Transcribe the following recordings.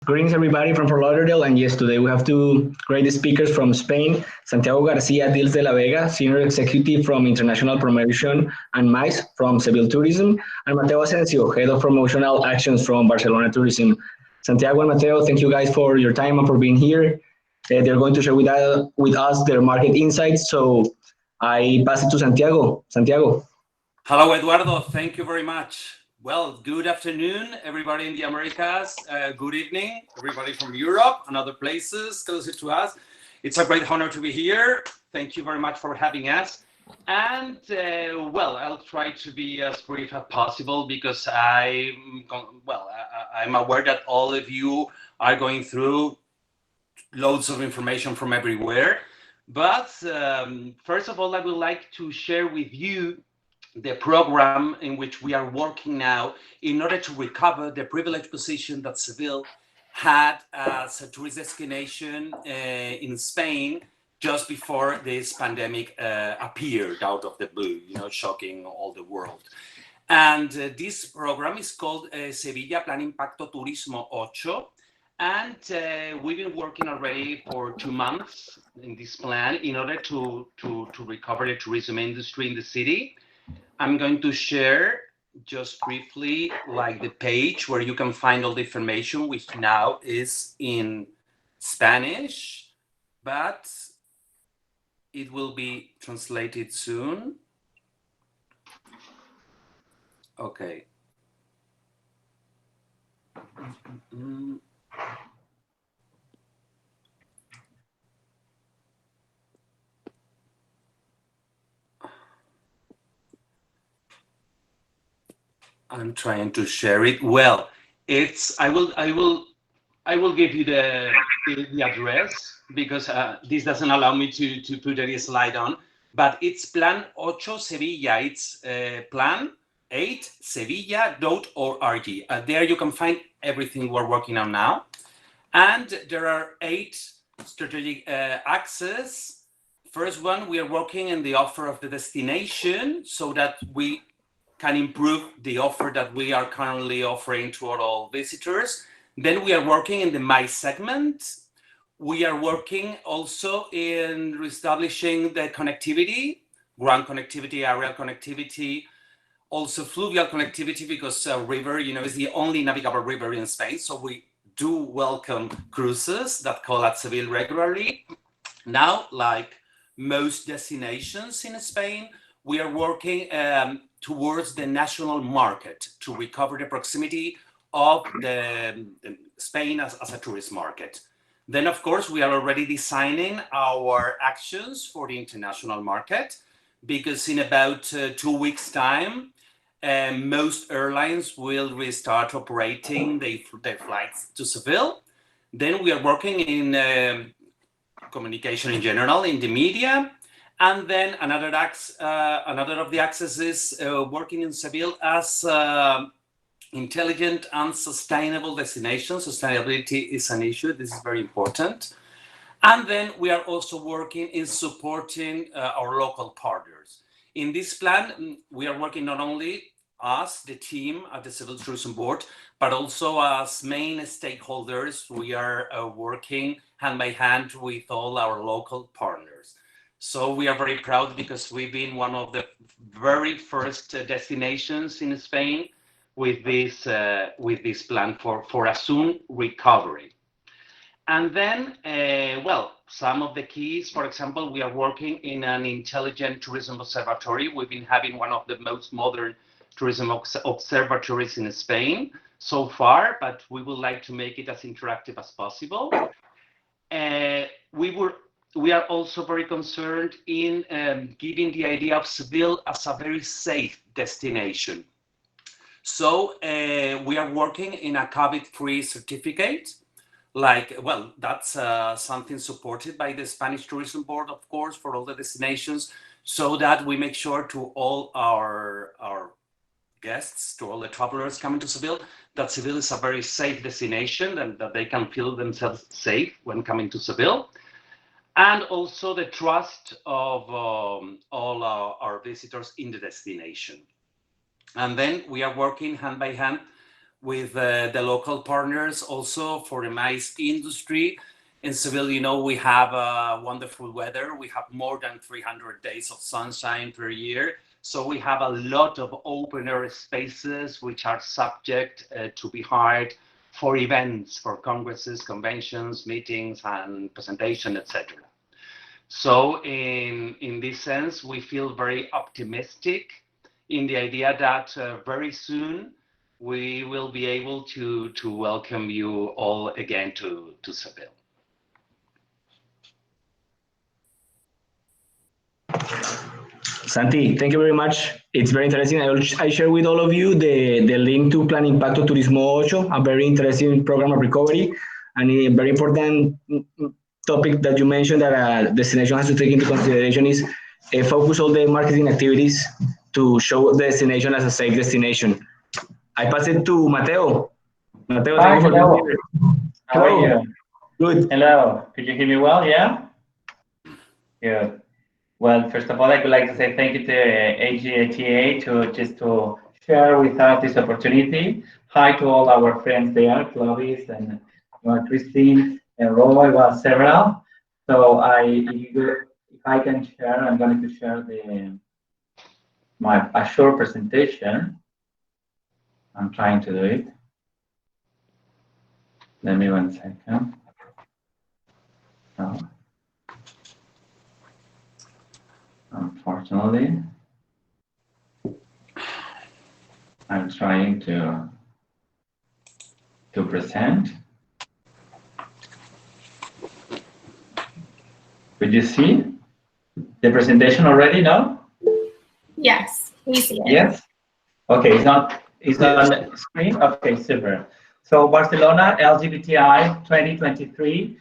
Greetings, everybody from Fort Lauderdale. And yes, today we have two great speakers from Spain: Santiago García-Dils de la Vega, Senior Executive from International Promotion and MICE from Sevilla Turismo, and Mateo Asensio, Head of Promotional Actions from Barcelona Tourism. Santiago and Mateo, thank you guys for your time and for being here. They're going to share with us their market insights. So I pass it to Santiago. Santiago. Hello, Eduardo. Thank you very much. Well, good afternoon, everybody in the Americas. Good evening, everybody from Europe and other places closer to us. It's a great honor to be here. Thank you very much for having us. And well, I'll try to be as brief as possible because I'm aware that all of you are going through loads of information from everywhere. But first of all, I would like to share with you the program in which we are working now in order to recover the privileged position that Seville had as a tourist destination in Spain just before this pandemic appeared out of the blue, shocking all the world. And this program is called Sevilla Plan Impacto Turismo 8. And we've been working already for 2 months in this plan in order to recover the tourism industry in the city. I'm going to share just briefly the page where you can find all the information, which now is in Spanish, but it will be translated soon. Okay. I'm trying to share it. Well, I will give you the address because this doesn't allow me to put any slide on, but it's Plan 8 Sevilla. It's Plan 8 Sevilla.org. There you can find everything we're working on now. And there are 8 strategic axes. First one, we are working in the offer of the destination so that we can improve the offer that we are currently offering to all visitors. Then we are working in the MICE segment. We are working also in reestablishing the connectivity, ground connectivity, aerial connectivity, also fluvial connectivity, because river, is the only navigable river in Spain. So we do welcome cruises that call at Seville regularly. Now, like most destinations in Spain, we are working towards the national market to recover the proximity of the Spain as a tourist market. Then, of course, we are already designing our actions for the international market, because in about 2 weeks' time, most airlines will restart operating their flights to Seville. Then we are working in communication in general, in the media. And then another of the axes is working in Seville as intelligent and sustainable destination. Sustainability is an issue. This is very important. And then we are also working in supporting our local partners. In this plan, we are working not only us, the team at the Seville Tourism Board, but also as main stakeholders. We are working hand by hand with all our local partners. So we are very proud because we've been one of the very first destinations in Spain with this plan for a soon recovery. And then, some of the keys, for example, we are working in an intelligent tourism observatory. We've been having one of the most modern tourism observatories in Spain so far, but we would like to make it as interactive as possible. We are also very concerned in giving the idea of Seville as a very safe destination. So we are working in a COVID-free certificate. That's something supported by the Spanish Tourism Board, of course, for all the destinations, so that we make sure to all our guests, to all the travelers coming to Seville, that Seville is a very safe destination and that they can feel themselves safe when coming to Seville. And also the trust of all our visitors in the destination. And then we are working hand by hand with the local partners also for the MICE industry. In Seville, you know, we have wonderful weather. We have more than 300 days of sunshine per year. So we have a lot of open air spaces which are subject to be hired for events, for congresses, conventions, meetings, and presentation, etc. So in this sense, we feel very optimistic in the idea that very soon we will be able to welcome you all again to Seville. Santi, thank you very much. It's very interesting. I share with all of you the link to Plan Impacto Turismo 8, a very interesting program of recovery, and a very important topic that you mentioned that destination has to take into consideration is focus all the marketing activities to show the destination as a safe destination. I pass it to Mateo. Mateo, Hi, thank you for hello. being here. How are you? Good. Hello. Could you hear me well? Yeah? Good. Well, first of all, I would like to say thank you to IGLTA to share with us this opportunity. Hi to all our friends there, Clovis and Christine and Roy, well, several. So if I can share, I'm going to share a short presentation. I'm trying to do it. Let me 1 second. Oh. Unfortunately, I'm trying to present. Could you see the presentation already? No? Yes, we see it. Yes. Okay, it's on the screen. Okay, super. So Barcelona LGBTI 2023.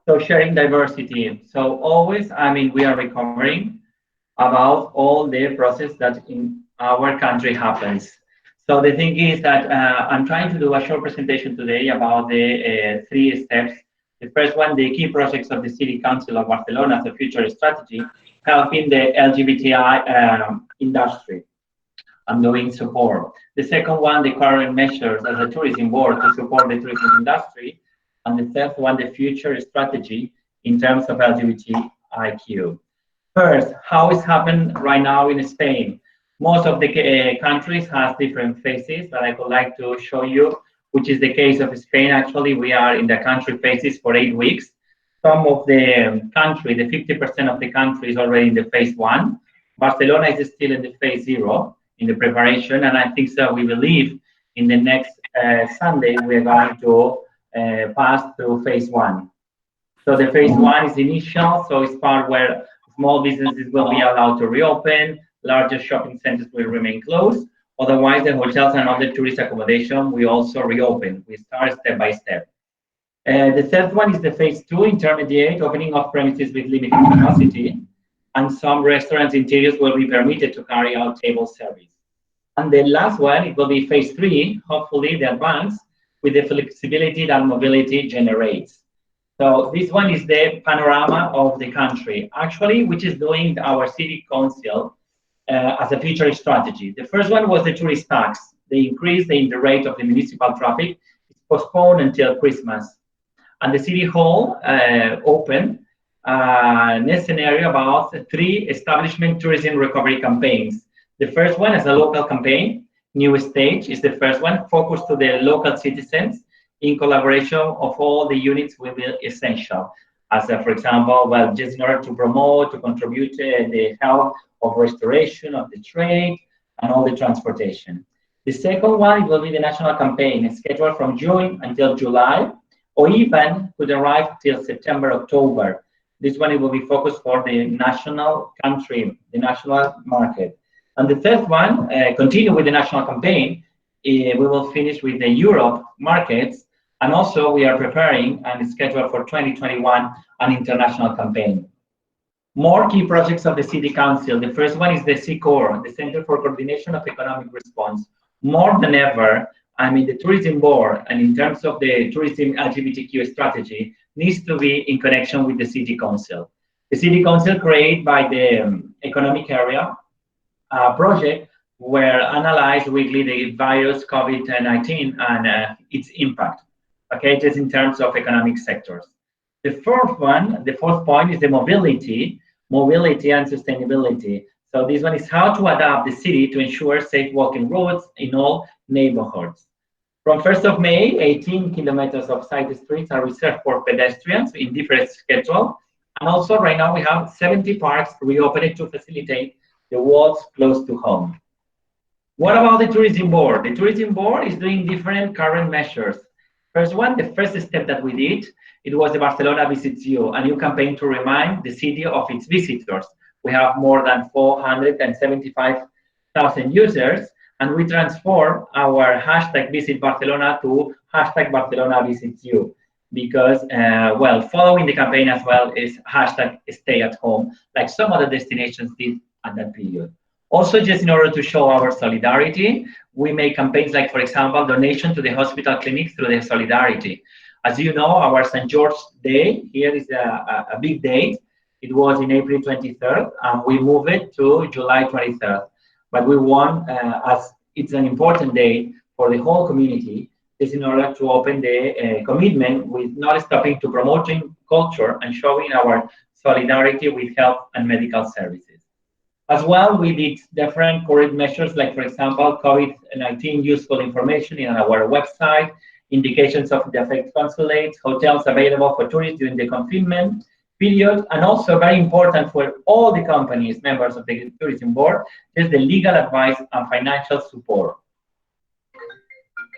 So sharing diversity. So always, I mean, we are recovering about all the process that in our country happens. So the thing is that I'm trying to do a short presentation today about the 3 steps. The first one, the key projects of the City Council of Barcelona as a future strategy, helping the LGBTI industry and doing support. The second one, the current measures as a tourism board to support the tourism industry. And the third one, the future strategy in terms of LGBTIQ. First, how it's happened right now in Spain. Most of the countries have different phases that I would like to show you, which is the case of Spain. Actually, we are in the country phases for 8 weeks. Some of the country, the 50% of the country is already in the phase 1. Barcelona is still in the phase 0 in the preparation, and I think so. We believe in the next Sunday we are going to pass through phase 1. So the phase 1 is initial, so it's part where small businesses will be allowed to reopen, larger shopping centers will remain closed. Otherwise, the hotels and other tourist accommodation will also reopen. We start step by step. The third one is the phase 2, intermediate, opening of premises with limited capacity, and some restaurants interiors will be permitted to carry out table service. And the last one, it will be phase 3, hopefully the advance, with the flexibility that mobility generates. So this one is the panorama of the country, actually, which is doing our city council as a future strategy. The first one was the tourist tax. They increased the rate of the municipal traffic. It's postponed until Christmas. And the city hall opened a scenario about 3 establishment tourism recovery campaigns. The first one is a local campaign. New Stage is the first one, focused to the local citizens in collaboration of all the units will be essential. As for example, well, just in order to promote, to contribute to the health of restoration of the trade and all the transportation. The second one will be the national campaign, scheduled from June until July, or even could arrive till September, October. This one it will be focused for the national country, the national market. And the third one, continue with the national campaign. We will finish with the Europe markets, and also we are preparing and scheduled for 2021 an international campaign. More key projects of the City Council. The first one is the CCOR, the Center for Coordination of Economic Response. More than ever, I mean, the tourism board, and in terms of the tourism LGBTQ strategy, needs to be in connection with the City Council. The City Council created by the economic area project where analyzed weekly the virus COVID-19 and its impact, okay, just in terms of economic sectors. The fourth point is the mobility and sustainability. So this one is how to adapt the city to ensure safe walking routes in all neighborhoods. From 1st of May, 18 kilometers of side streets are reserved for pedestrians in different schedule. And also right now we have 70 parks reopened to facilitate the walks close to home. What about the tourism board? The tourism board is doing different current measures. The first step that we did, it was the Barcelona Visits You, a new campaign to remind the city of its visitors. We have more than 475,000 users, and we transform our hashtag Visit Barcelona to hashtag Barcelona Visits You, because, following the campaign as well is hashtag Stay at Home, like some other destinations did at that period. Also, just in order to show our solidarity, we make campaigns like, for example, donation to the hospital clinics through the solidarity. As you know, our St. George Day here is a big date. It was in April 23rd, and we moved it to July 23rd. But we want, as it's an important day for the whole community, is in order to open the commitment with not stopping to promoting culture and showing our solidarity with health and medical services. As well, we did different current measures, like, for example, COVID-19 useful information in our website, indications of the affected consulates, hotels available for tourists during the confinement period, and also very important for all the companies, members of the tourism board, is the legal advice and financial support.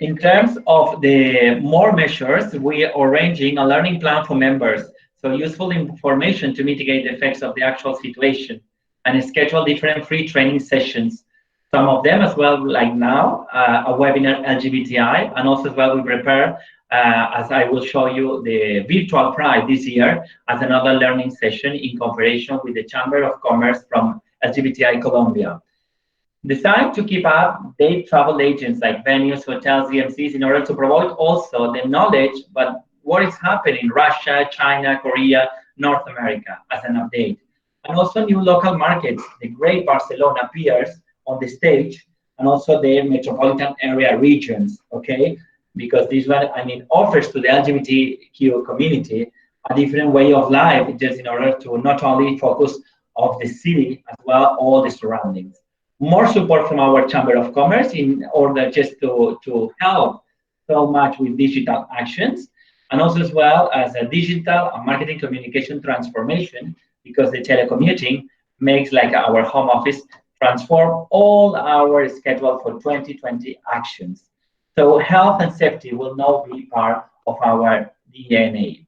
In terms of the more measures, we are arranging a learning plan for members, so useful information to mitigate the effects of the actual situation, and schedule different free training sessions. Some of them as well, like now, a webinar LGBTI, and also as well we prepare, as I will show you, the virtual Pride this year as another learning session in cooperation with the Chamber of Commerce from LGBTI Colombia. Designed to keep up date travel agents like venues, hotels, DMCs, in order to promote also the knowledge, but what is happening in Russia, China, Korea, North America as an update. And also new local markets, the great Barcelona appears on the stage, and also the metropolitan area regions, okay? Because this one, offers to the LGBTQ community a different way of life, just in order to not only focus on the city, as well all the surroundings. More support from our Chamber of Commerce in order just to help so much with digital actions, and also as well as a digital and marketing communication transformation, because the telecommuting makes like our home office transform all our schedule for 2020 actions. So health and safety will now be part of our DNA.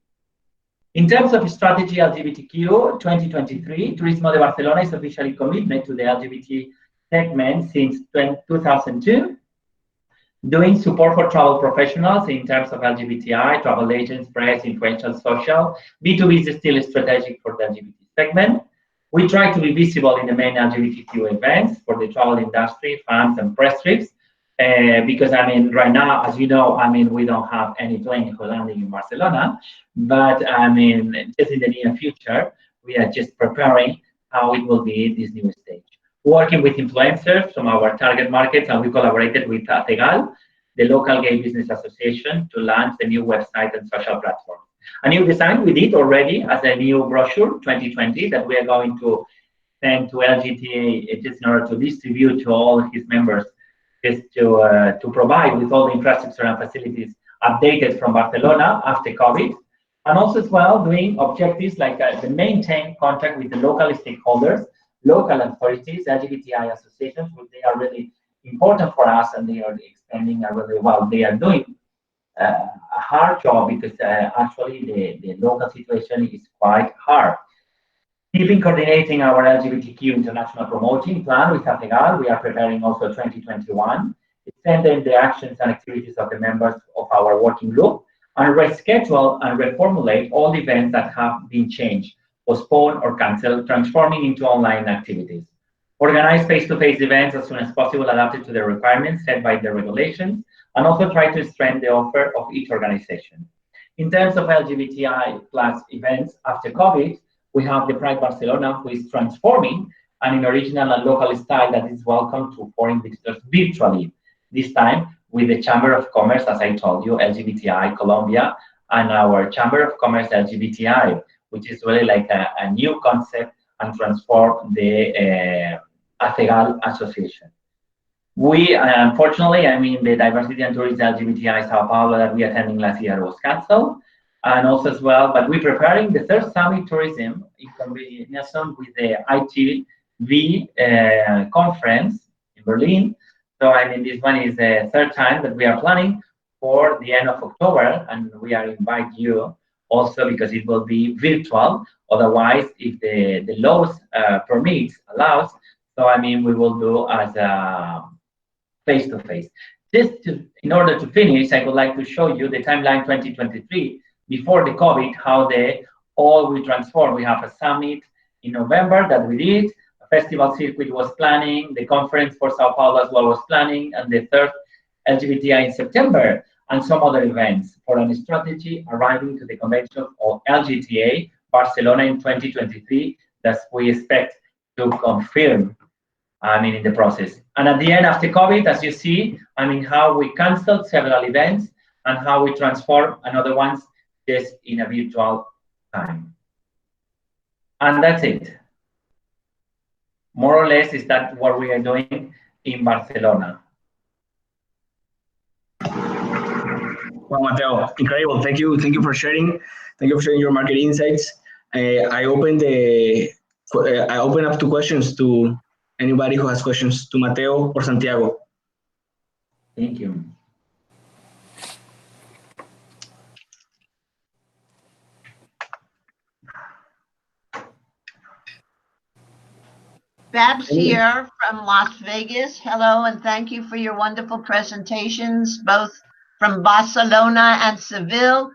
In terms of strategy LGBTQ 2023, Turismo de Barcelona is officially committed to the LGBT segment since 2002, doing support for travel professionals in terms of LGBTI, travel agents, press, influential, social. B2B is still strategic for the LGBT segment. We try to be visible in the main LGBTQ events for the travel industry, fans, and press trips. Because right now, as you know, we don't have any plane landing in Barcelona, but just in the near future, we are just preparing how it will be this new stage. Working with influencers from our target markets, and we collaborated with IGLTA, the local gay business association, to launch the new website and social platform. A new design we did already as a new brochure 2020 that we are going to send to LGTA just in order to distribute to all his members, just to provide with all the infrastructure and facilities updated from Barcelona after COVID, and also as well doing objectives like the maintain contact with the local stakeholders, local authorities, LGBTI associations, which they are really important for us, and they are expanding really well. They are doing a hard job because actually the local situation is quite hard. Keeping coordinating our LGBTQ international promoting plan with IGLTA, we are preparing also 2021, extending the actions and activities of the members of our working group, and reschedule and reformulate all the events that have been changed, postponed, or canceled, transforming into online activities. Organize face-to-face events as soon as possible, adapted to the requirements set by the regulations, and also try to strengthen the offer of each organization. In terms of LGBTI plus events after COVID, we have the Pride Barcelona, who is transforming and in original and local style that is welcome to foreign visitors virtually. This time with the Chamber of Commerce, as I told you, LGBTI Colombia, and our Chamber of Commerce LGBTI, which is really like a new concept and transform the ACEGAL Association. We, unfortunately, I mean, the Diversity and Tourism LGBTI Sao Paulo that we attending last year was canceled. And also as well, but we're preparing the third Summit Tourism in combination with the ITV conference in Berlin. So, I mean, this one is the third time that we are planning for the end of October, and we are invite you also because it will be virtual. Otherwise, if the laws permits, allows, so I mean, we will do as a face-to-face. In order to finish, I would like to show you the timeline 2023 before the COVID, how all we transform. We have a summit in November that we did, a festival circuit was planning, the conference for Sao Paulo as well was planning, and the third LGBTI in September, and some other events for a strategy arriving to the convention of LGTA Barcelona in 2023 that we expect to confirm, I mean, in the process. And at the end, after COVID, as you see, I mean, how we canceled several events and how we transform another ones just in a virtual time. And that's it. More or less, is that what we are doing in Barcelona. Well, Mateo, incredible. Thank you for sharing. Thank you for sharing your market insights. I open up to questions to anybody who has questions to Mateo or Santiago. Thank you. Babs here from Las Vegas. Hello, and thank you for your wonderful presentations, both from Barcelona and Seville.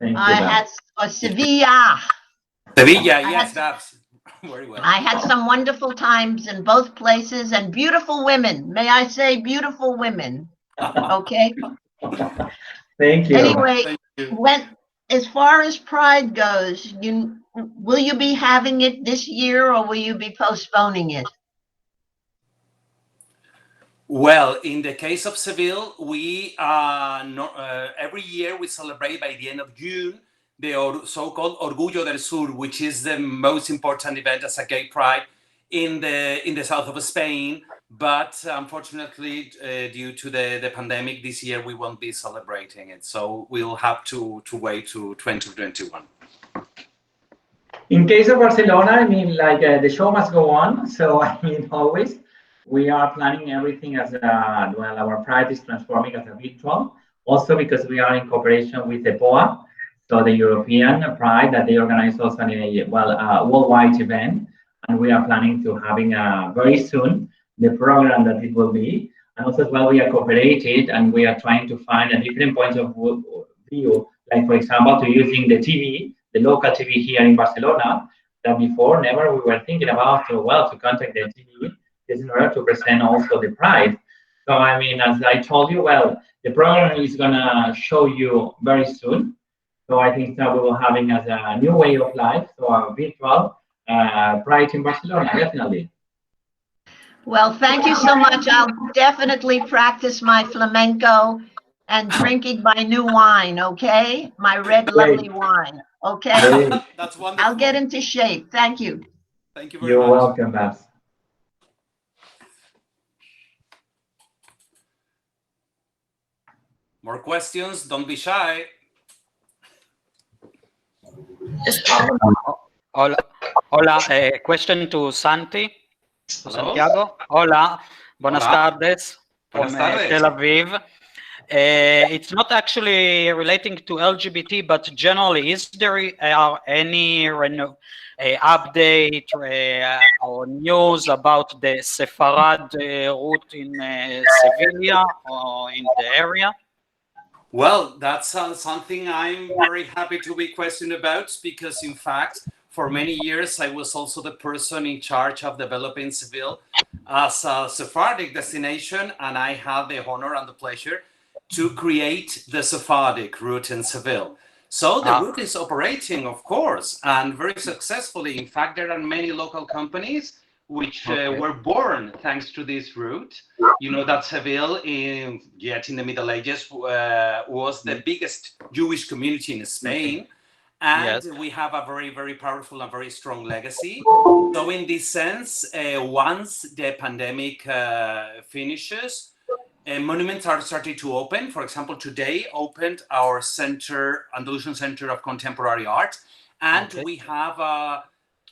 Thank you, I had Sevilla. Sevilla, yes, Babs. Very well. I had some wonderful times in both places and beautiful women. May I say beautiful women? Okay. Thank you. Anyway, as far as Pride goes, will you be having it this year or will you be postponing it? Well, in the case of Seville, we every year we celebrate by the end of June the so-called Orgullo del Sur, which is the most important event as a gay pride in the south of Spain. But unfortunately, due to the pandemic this year, we won't be celebrating it. So we'll have to wait to 2021. In case of Barcelona, I mean, like the show must go on. So I mean, always we are planning everything as well. Our pride is transforming as a virtual. Also because we are in cooperation with the POA, so the European Pride that they organize also a worldwide event, and we are planning to having very soon the program that it will be. And also as well, we are cooperated and we are trying to find a different points of view, like for example, to using the TV, the local TV here in Barcelona, that before never we were thinking about to contact the TV just in order to present also the Pride. So I mean, as I told you, well, the program is gonna show you very soon. So I think that we will having as a new way of life, so a virtual Pride in Barcelona, definitely. Well, thank you so much. I'll definitely practice my flamenco and drinking my new wine, okay? My red, lovely wine, okay? That's wonderful. I'll get into shape. Thank you. Thank you very much. You're welcome, Babs. More questions? Don't be shy. Hola, question to Santi. Santiago. Hola, buenas tardes from Tel Aviv. It's not actually relating to LGBT, but generally, is there any update or news about the Sepharad route in Sevilla or in the area? Well, that's something I'm very happy to be questioned about, because in fact, for many years, I was also the person in charge of developing Seville as a Sephardic destination, and I had the honor and the pleasure to create the Sephardic route in Seville. So the route is operating, of course, and very successfully. In fact, there are many local companies which were born thanks to this route. You know that Seville, yet in the Middle Ages, was the biggest Jewish community in Spain. And we have a very, very powerful and very strong legacy. So in this sense, once the pandemic finishes, monuments are starting to open. For example, today opened our center, Andalusian Center of Contemporary Art. And we have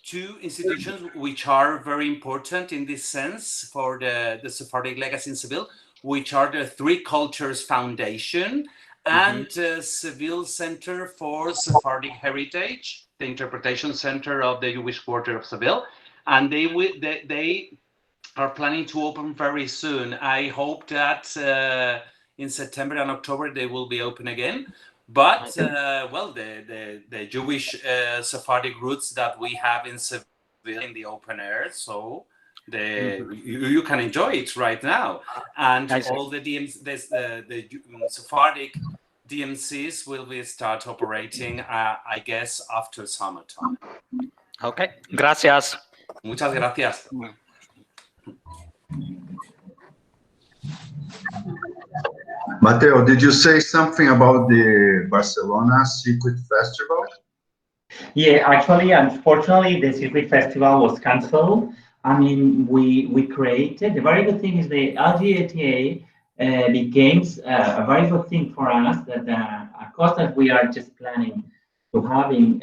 two institutions which are very important in this sense for the Sephardic legacy in Seville, which are the Three Cultures Foundation and Seville Center for Sephardic Heritage, the Interpretation Center of the Jewish Quarter of Seville. And they are planning to open very soon. I hope that in September and October they will be open again. But well, the Jewish Sephardic roots that we have in Seville in the open air, so you can enjoy it right now. And all the Sephardic DMCs will be start operating, I guess, after summertime. Okay, gracias. Muchas gracias. Mateo, did you say something about the Barcelona Circuit Festival? Yeah, actually, unfortunately, the Circuit Festival was canceled. I mean, we created, the very good thing is the IGLTA became a very good thing for us, that of course that we are just planning to having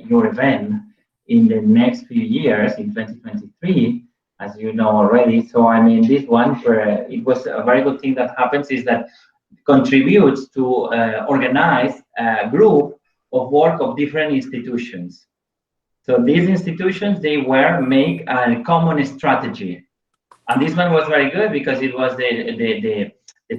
your event in the next few years, in 2023, as you know already. So, I mean, this one, where it was a very good thing that happens is that contributes to organize a group of work of different institutions. So these institutions, they make a common strategy. And this one was very good because it was the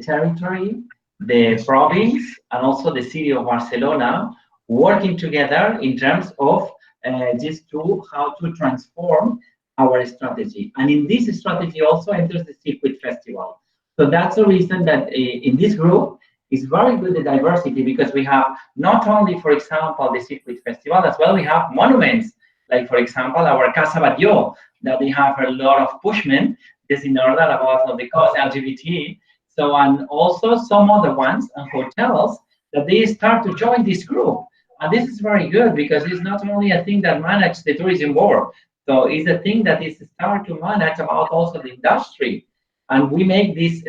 territory, the province, and also the city of Barcelona working together in terms of how to transform our strategy. And in this strategy also enters the Circuit Festival. So that's the reason that in this group is very good, the diversity, because we have not only, for example, the Circuit Festival, as well we have monuments, like for example, our Casa Batlló, that they have a lot of pushmen, this in order about the cause LGBT. So, and also some other ones and hotels that they start to join this group. And this is very good because it's not only a thing that manages the tourism board. So it's a thing that is start to manage about also the industry. And we make this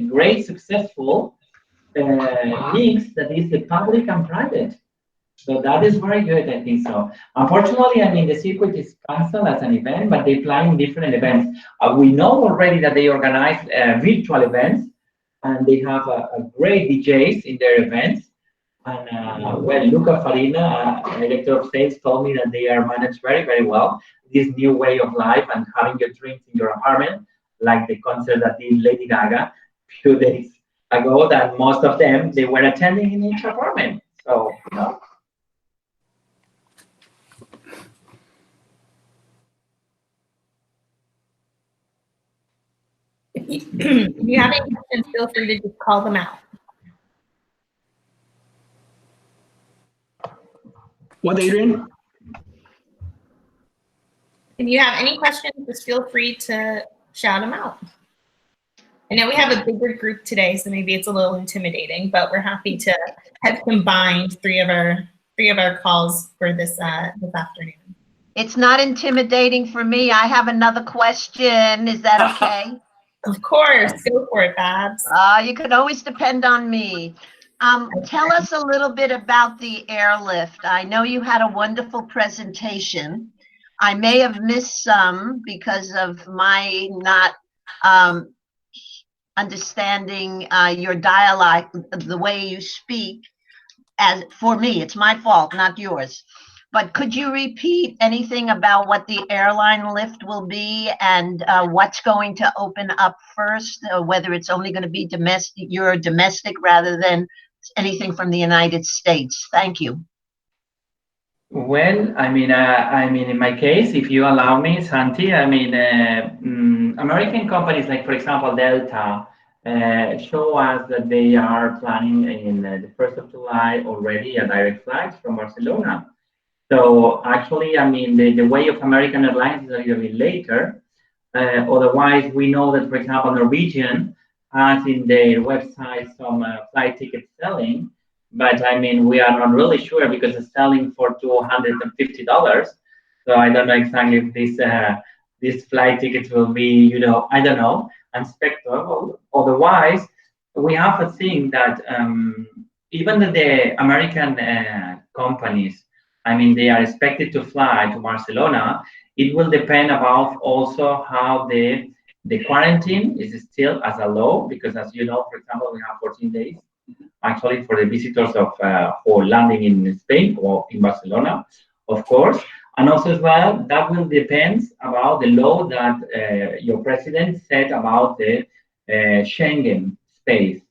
great successful mix that is the public and private. So that is very good, I think so. Unfortunately, I mean, the circuit is canceled as an event, but they plan different events. We know already that they organize virtual events, and they have a great DJs in their events. And well, Luca Farina, director of sales, told me that they are managed very, very well. This new way of life and having your drinks in your apartment, like the concert that did Lady Gaga a few days ago, that most of them, they were attending in each apartment. So, you know. If you have any questions, feel free to just call them out. What, Adrian? If you have any questions, just feel free to shout them out. I know we have a bigger group today, so maybe it's a little intimidating, but we're happy to have combined three of our calls for this afternoon. It's not intimidating for me. I have another question. Is that okay? Of course, go for it, Babs. You can always depend on me. Tell us a little bit about the airlift. I know you had a wonderful presentation. I may have missed some because of my not understanding your dialect, the way you speak. As for me, it's my fault, not yours. But could you repeat anything about what the airline lift will be and what's going to open up first, whether it's only going to be domestic rather than anything from the United States? Thank you. Well, I mean, in my case, if you allow me, Santi, I mean, American companies like, for example, Delta, show us that they are planning in the 1st of July already a direct flight from Barcelona. So actually, I mean, the way of American Airlines is a little bit later. Otherwise, we know that, for example, Norwegian has in their website some flight ticket selling, but I mean, we are not really sure because it's selling for $250. So I don't know exactly if these flight tickets will be, you know, I don't know, unspectacle. Otherwise, we have a thing that even the American companies, I mean, they are expected to fly to Barcelona. It will depend about also how the quarantine is still as a law, because as you know, for example, we have 14 days actually for the visitors of for landing in Spain or in Barcelona, of course. And also as well, that will depend about the law that your president said about the Schengen space.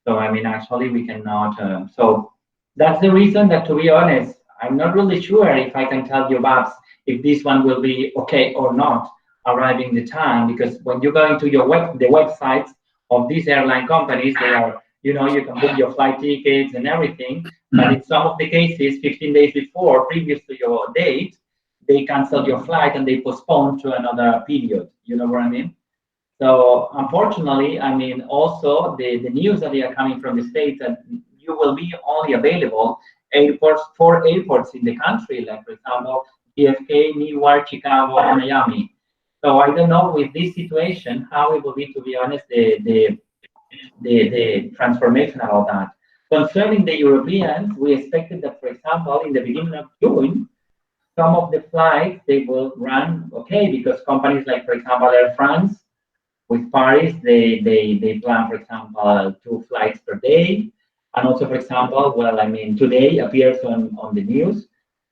So I mean, actually, we cannot. So that's the reason that, to be honest, I'm not really sure if I can tell you, Babs, if this one will be okay or not arriving the time, because when you go into your the websites of these airline companies, they are, you know, you can book your flight tickets and everything, but in some of the cases, 15 days before, previous to your date, they cancel your flight and they postpone to another period. You know what I mean? So unfortunately, I mean, also the news that they are coming from the States that you will be only available four airports in the country, like for example, JFK, Newark, Chicago, and Miami. So I don't know with this situation how it will be, to be honest, the transformation about that. Concerning the Europeans, we expected that, for example, in the beginning of June, some of the flights they will run okay, because companies like, for example, Air France with Paris, they plan, for example, 2 flights per day. And also, for example, well, I mean, today appears on the news,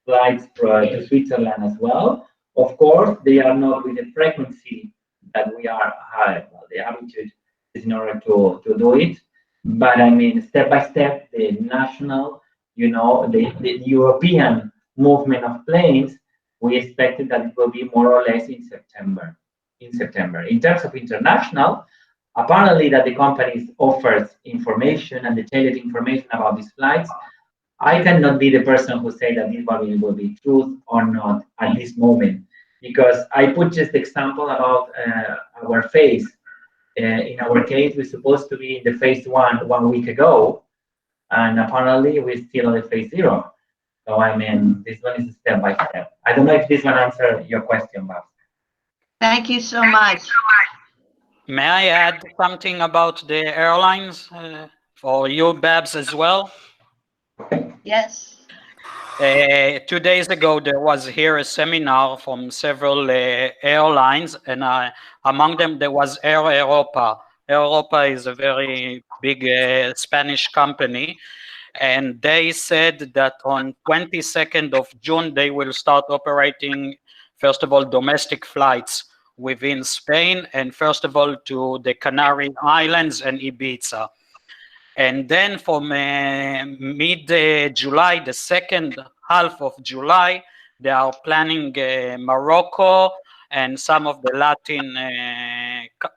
flights to Switzerland as well. Of course, they are not with the frequency that we are high. Well, the habitude is in order to do it. But I mean, step by step, the national, you know, the European movement of planes, we expected that it will be more or less in September. In terms of international, apparently that the companies offers information and detailed information about these flights. I cannot be the person who say that this one will be truth or not at this moment, because I put just the example about our phase. In our case, we're supposed to be in the phase 1 week ago, and apparently we're still on the phase 0. So I mean, this one is step by step. I don't know if this one answers your question, Bob. Thank you so much. May I add something about the airlines for you, Babs, as well? Yes. 2 days ago, there was here a seminar from several airlines, and among them there was Air Europa. Air Europa is a very big Spanish company, and they said that on 22nd of June they will start operating, first of all, domestic flights within Spain, and first of all to the Canary Islands and Ibiza. And then from mid-July, the second half of July, they are planning Morocco and some of the Latin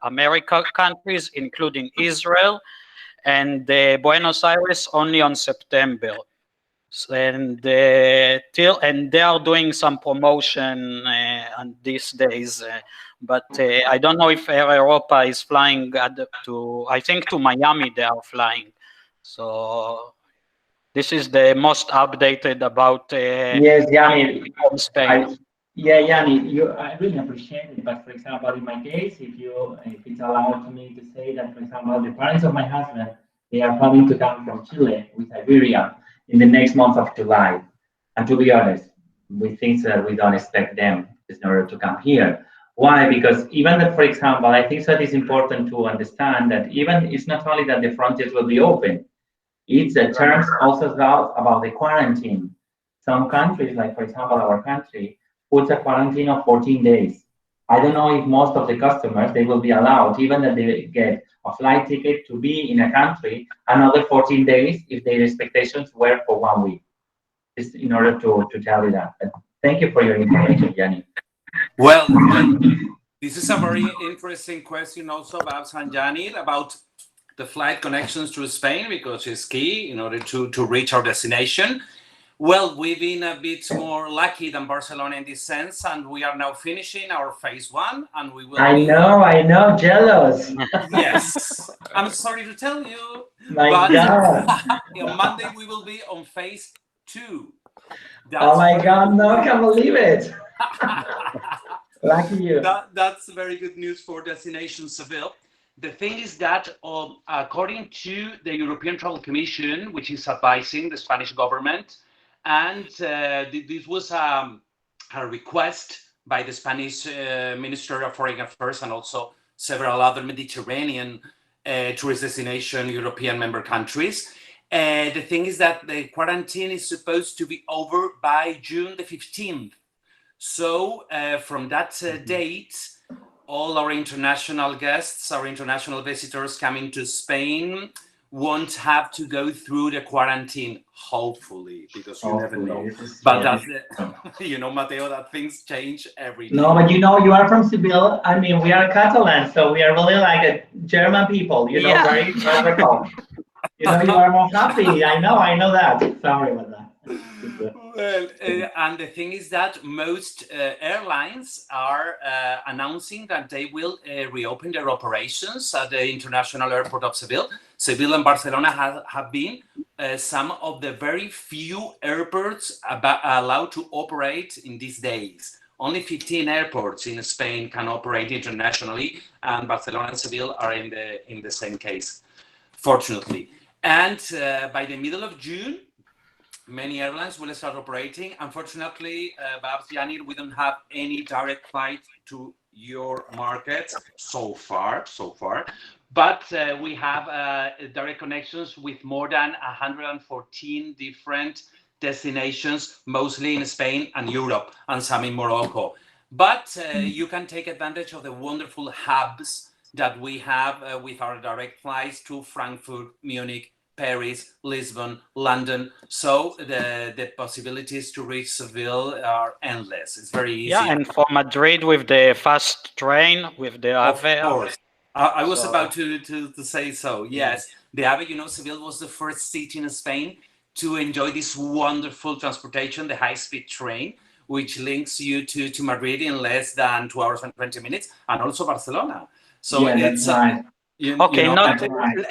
America countries, including Israel, and Buenos Aires only on September. And they are doing some promotion on these days, but I don't know if Air Europa is flying I think to Miami they are flying. So this is the most updated about yes, Yanni, Spain. Yanni, I really appreciate it. But for example, in my case, if it's allowed to me to say that, for example, the parents of my husband, they are planning to come from Chile with Iberia in the next month of July. And to be honest, we think that we don't expect them in order to come here. Why? Because even that, for example, I think that it's important to understand that even it's not only that the frontiers will be open, it's a terms also about the quarantine. Some countries, like for example, our country, puts a quarantine of 14 days. I don't know if most of the customers, they will be allowed, even that they get a flight ticket to be in a country, another 14 days if their expectations were for 1 week. Just in order to tell you that. But thank you for your information, Yanni. Well, this is a very interesting question also, Babs and Yanni, about the flight connections to Spain, because it's key in order to reach our destination. Well, we've been a bit more lucky than Barcelona in this sense, and we are now finishing our phase 1, and we will. I know, jealous. Yes, I'm sorry to tell you. My but God. On Monday we will be on phase 2. Oh my God, no, I can't believe it. Lucky you. That's very good news for Destination Seville. The thing is that according to the European Travel Commission, which is advising the Spanish government, and this was a request by the Spanish Minister of Foreign Affairs and also several other Mediterranean tourist destination European member countries. The thing is that the quarantine is supposed to be over by June the 15th. So from that date, all our international guests, our international visitors coming to Spain won't have to go through the quarantine, hopefully, because you never know. But that's, you know, Mateo, that things change every day. No, but you know, you are from Seville. I mean, we are Catalan, so we are really like a German people, you know, very radical. You know, you are more happy. I know that. Sorry about that. Well, and the thing is that most airlines are announcing that they will reopen their operations at the International Airport of Seville. Seville and Barcelona have been some of the very few airports allowed to operate in these days. Only 15 airports in Spain can operate internationally, and Barcelona and Seville are in the same case, fortunately. And by the middle of June, many airlines will start operating. Unfortunately, Babs, Janir, we don't have any direct flight to your markets so far. But we have direct connections with more than 114 different destinations, mostly in Spain and Europe, and some in Morocco. But you can take advantage of the wonderful hubs that we have with our direct flights to Frankfurt, Munich, Paris, Lisbon, London. So the possibilities to reach Seville are endless. It's very easy. Yeah, and for Madrid with the fast train, with the AVE. Of course. I was about to say so. Yes, the AVE, you know, Seville was the first city in Spain to enjoy this wonderful transportation, the high-speed train, which links you to Madrid in less than 2 hours and 20 minutes, and also Barcelona. So yeah, it's nice. Okay,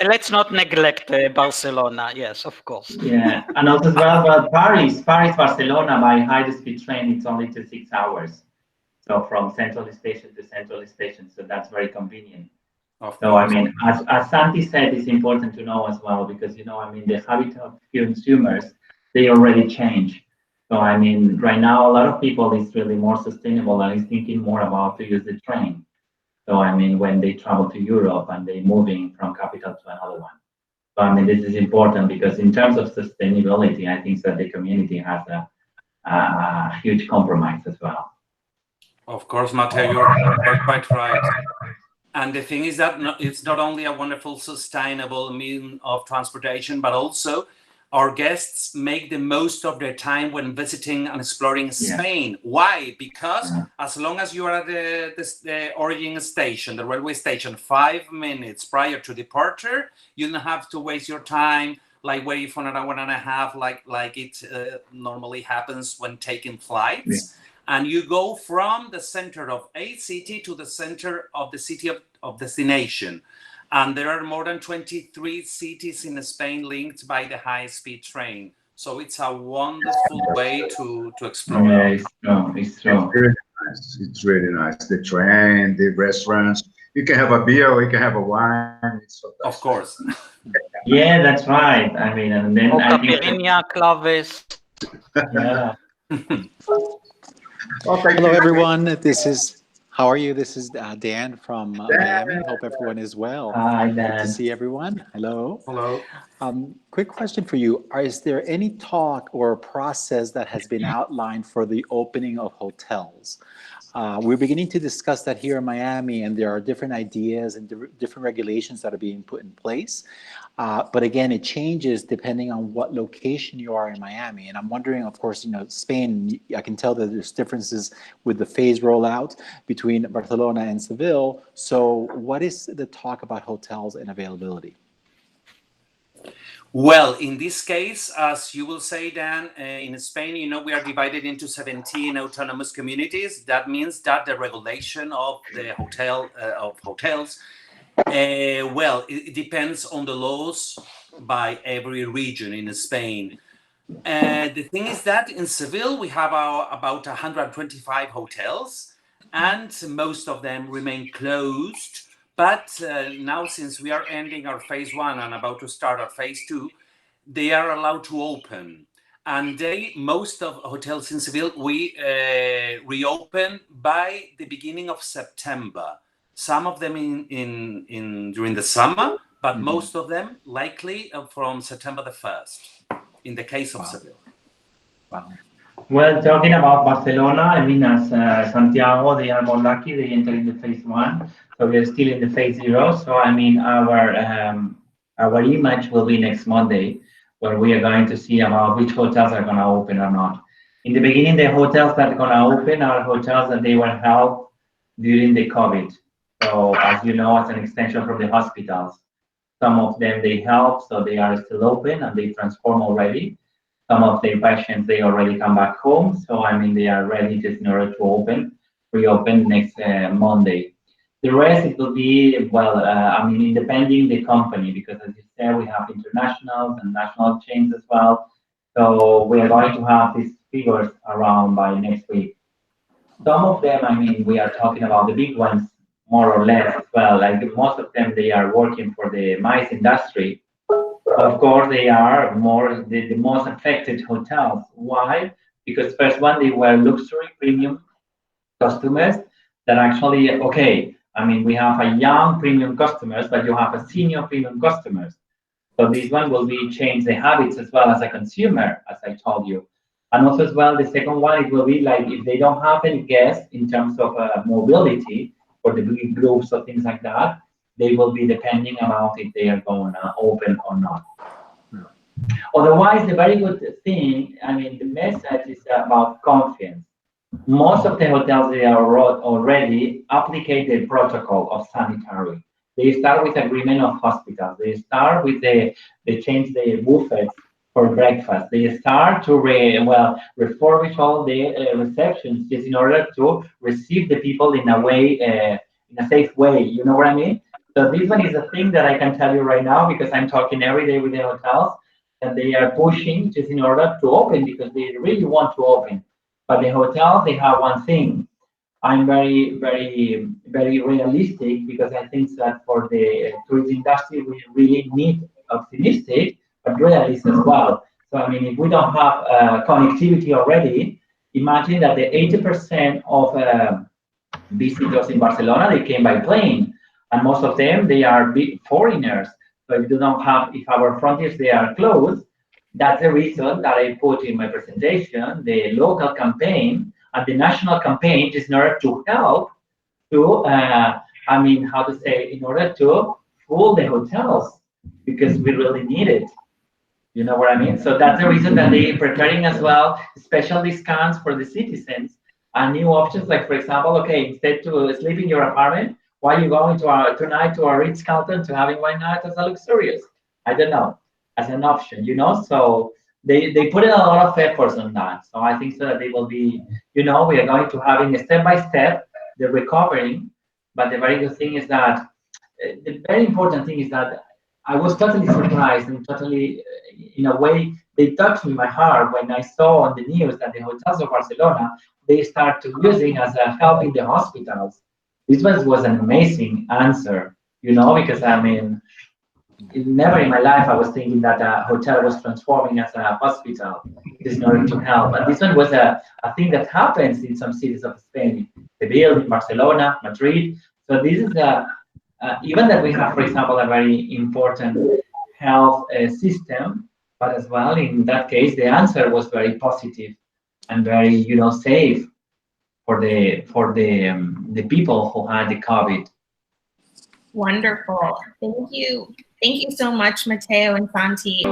let's not neglect Barcelona. Yes, of course. Yeah, and also as well about Paris, Barcelona by high-speed train, it's only 6 hours. So from central station to central station, so that's very convenient. So I mean, as Santi said, it's important to know as well because you know, I mean, the habit of consumers they already change. So I mean, right now a lot of people is really more sustainable and is thinking more about to use the train. So I mean, when they travel to Europe and they moving from capital to another one. So I mean, this is important because in terms of sustainability, I think that the community has a huge compromise as well. Of course, Mateo, you're quite right. And the thing is that it's not only a wonderful, sustainable means of transportation, but also our guests make the most of their time when visiting and exploring Spain. Why? Because as long as you are at the origin station, the railway station, 5 minutes prior to departure, you don't have to waste your time like waiting for an hour and a half, like it normally happens when taking flights. And you go from the center of a city to the center of the city of destination. And there are more than 23 cities in Spain linked by the high-speed train. So it's a wonderful way to explore. Yeah, it's true. It's really nice. The train, the restaurants. You can have a beer or you can have a wine. It's fantastic. Of course. Yeah, that's right. I mean, and then I think Claves. Yeah. Hello, everyone. How are you? This is Dan from Miami. Hope everyone is well. Hi, Dan. Good to see everyone. Hello. Hello. Quick question for you. Is there any talk or process that has been outlined for the opening of hotels? We're beginning to discuss that here in Miami, and there are different ideas and different regulations that are being put in place. But again, it changes depending on what location you are in Miami. And I'm wondering, of course, you know, Spain, I can tell that there's differences with the phase rollout between Barcelona and Seville. So what is the talk about hotels and availability? Well, in this case, as you will say, Dan, in Spain, you know, we are divided into 17 autonomous communities. That means that the regulation of the hotels, well, it depends on the laws by every region in Spain. The thing is that in Seville, we have about 125 hotels, and most of them remain closed. But now, since we are ending our phase 1 and about to start our phase 2, they are allowed to open. And most of hotels in Seville, we reopen by the beginning of September. Some of them during the summer, but most of them likely from September the 1st, in the case of Seville. Wow. Well, talking about Barcelona, I mean, as Santiago, they are more lucky. They enter in the phase 1, so we are still in the phase 0. So, I mean, our image will be next Monday, where we are going to see about which hotels are going to open or not. In the beginning, the hotels that are going to open are hotels that they were held during the COVID. So, as you know, as an extension from the hospitals. Some of them they help, so they are still open and they transform already. Some of the patients, they already come back home. So, I mean, they are ready just in order to reopen next Monday. The rest, it will be, well, I mean, depending the company, because as you said, we have internationals and national chains as well. So we are going to have these figures around by next week. Some of them, I mean, we are talking about the big ones, more or less as well. Like most of them, they are working for the MICE industry. Of course, they are more the most affected hotels. Why? Because first one, they were luxury premium customers that actually, okay, I mean, we have a young premium customers, but you have a senior premium customers. So this one will be change the habits as well as a consumer, as I told you. And also as well, the second one, it will be like if they don't have any guests in terms of mobility for the big groups or things like that, they will be depending about if they are going to open or not. Otherwise, the very good thing, I mean, the message is about confidence. Most of the hotels, they are already applicate the protocol of sanitary. They start with agreement of hospitals. They start with they change the buffets for breakfast. They start to refurbish all the receptions just in order to receive the people in a way, in a safe way. You know what I mean? So this one is a thing that I can tell you right now because I'm talking every day with the hotels that they are pushing just in order to open because they really want to open. But the hotels, they have one thing. I'm very, very, very realistic because I think that for the tourism industry, we really need optimistic, but realist as well. So, I mean, if we don't have connectivity already, imagine that the 80% of visitors in Barcelona, they came by plane. And most of them, they are big foreigners. So if you don't have, if our frontiers, they are closed, that's the reason that I put in my presentation, the local campaign and the national campaign is in order to help to, I mean, how to say, in order to fool the hotels because we really need it. You know what I mean? So that's the reason that they are preparing as well special discounts for the citizens and new options. Like, for example, okay, instead to sleep in your apartment, why are you going to tonight to a Ritz-Carlton to having one night as a luxurious? I don't know, as an option, you know? So they put in a lot of efforts on that. So I think so that they will be, you know, we are going to having a step-by-step, the recovering. But the very good thing is that, the very important thing is that I was totally surprised and totally, in a way, they touched me my heart when I saw on the news that the hotels of Barcelona, they start to using as a help in the hospitals. This was an amazing answer, you know, because I mean, never in my life I was thinking that a hotel was transforming as a hospital just in order to help. And this one was a thing that happens in some cities of Spain, Seville, Barcelona, Madrid. So this is even that we have, for example, a very important health system, but as well in that case, the answer was very positive and very, you know, safe for the people who had the COVID. Wonderful. Thank you. Thank you so much, Mateo and Santi.